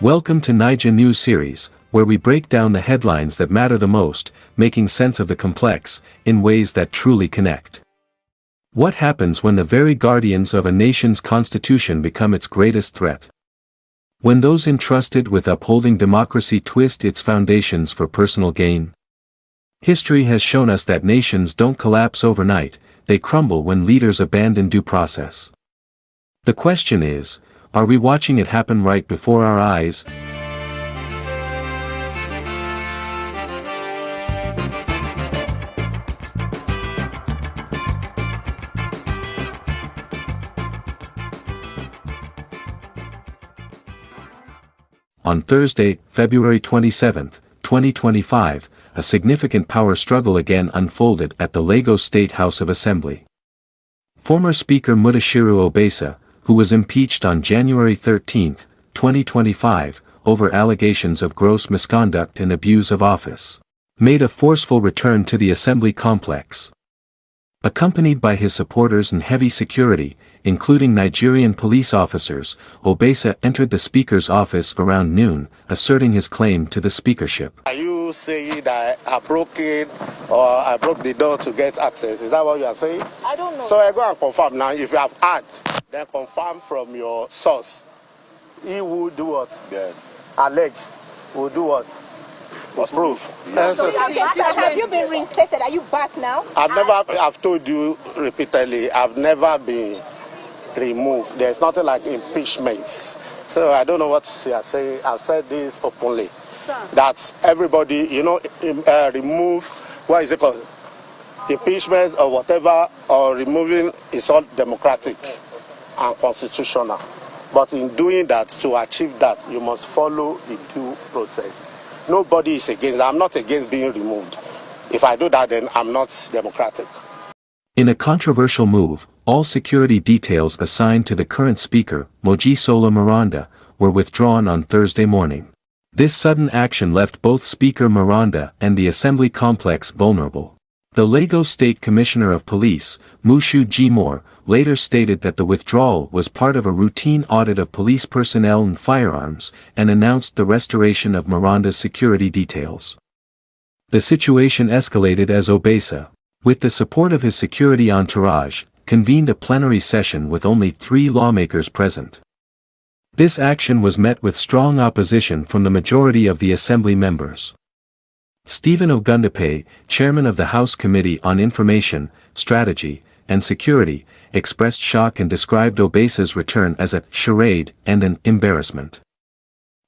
Welcome to Naija News Series, where we break down the headlines that matter the most, making sense of the complex, in ways that truly connect. What happens when the very guardians of a nation's constitution become its greatest threat? When those entrusted with upholding democracy twist its foundations for personal gain? History has shown us that nations don't collapse overnight, they crumble when leaders abandon due process. The question is, are we watching it happen right before our eyes? On Thursday, February 27, 2025, a significant power struggle again unfolded at the Lagos State House of Assembly. Former Speaker Mudashiru Obasa, who was impeached on January 13, 2025, over allegations of gross misconduct and abuse of office, made a forceful return to the Assembly complex. Accompanied by his supporters and heavy security, including Nigerian police officers, Obasa entered the Speaker's office around noon, asserting his claim to the speakership. Are you saying that I broke in or I broke the door to get access? Is that what you are saying? I don't know. So I go and confirm now. If you have had, then confirm from your source. He will do what? Yeah. Allege. Will do what? Proof. Okay, so have you been reinstated? Are you back now? I've told you repeatedly, I've never been removed. There's nothing like impeachments. So I don't know what you are saying. I've said this openly. Sure. That everybody, remove, what is it called? Impeachment or whatever, or removing is all democratic and constitutional. But in doing that, to achieve that, you must follow the due process. Nobody is against. I'm not against being removed. If I do that, then I'm not democratic. In a controversial move, all security details assigned to the current Speaker, Mojisola Meranda, were withdrawn on Thursday morning. This sudden action left both Speaker Meranda and the Assembly complex vulnerable. The Lagos State Commissioner of Police, Mojisola, later stated that the withdrawal was part of a routine audit of police personnel and firearms, and announced the restoration of Meranda's security details. The situation escalated as Obasa, with the support of his security entourage, convened a plenary session with only 3 lawmakers present. This action was met with strong opposition from the majority of the Assembly members. Stephen Ogundipe, chairman of the House Committee on Information, Strategy, and Security, expressed shock and described Obasa's return as a charade and an embarrassment.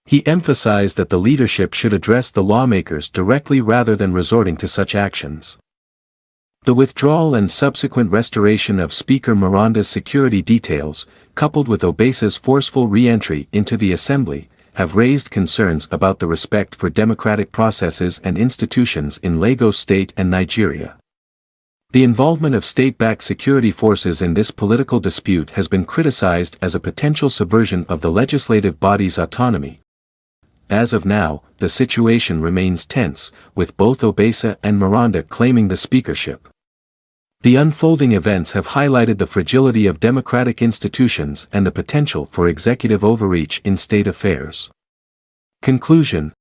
He emphasized that the leadership should address the lawmakers directly rather than resorting to such actions. The withdrawal and subsequent restoration of Speaker Meranda's security details, coupled with Obasa's forceful re-entry into the Assembly, have raised concerns about the respect for democratic processes and institutions in Lagos State and Nigeria. The involvement of state-backed security forces in this political dispute has been criticized as a potential subversion of the legislative body's autonomy. As of now, the situation remains tense, with both Obasa and Meranda claiming the speakership. The unfolding events have highlighted the fragility of democratic institutions and the potential for executive overreach in state affairs. Conclusion: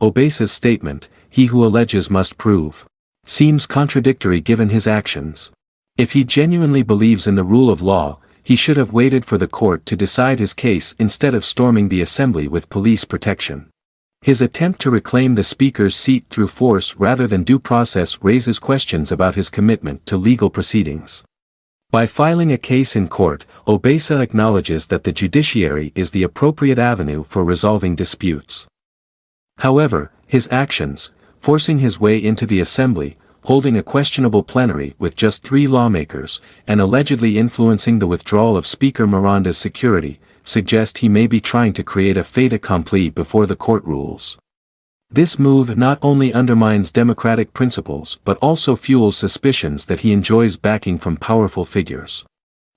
Obasa's statement, "He who alleges must prove," seems contradictory given his actions. If he genuinely believes in the rule of law, he should have waited for the court to decide his case instead of storming the Assembly with police protection. His attempt to reclaim the Speaker's seat through force rather than due process raises questions about his commitment to legal proceedings. By filing a case in court, Obasa acknowledges that the judiciary is the appropriate avenue for resolving disputes. However, his actions, forcing his way into the Assembly, holding a questionable plenary with just 3 lawmakers, and allegedly influencing the withdrawal of Speaker Meranda's security, suggest he may be trying to create a fait accompli before the court rules. This move not only undermines democratic principles but also fuels suspicions that he enjoys backing from powerful figures.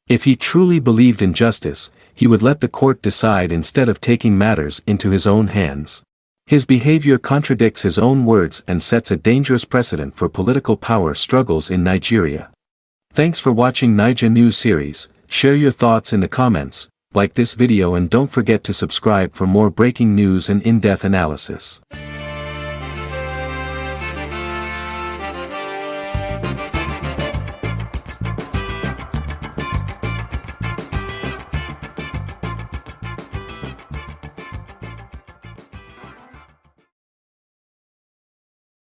If he truly believed in justice, he would let the court decide instead of taking matters into his own hands. His behavior contradicts his own words and sets a dangerous precedent for political power struggles in Nigeria. Thanks for watching Naija News Series. Share your thoughts in the comments. Like this video and don't forget to subscribe for more breaking news and in-depth analysis.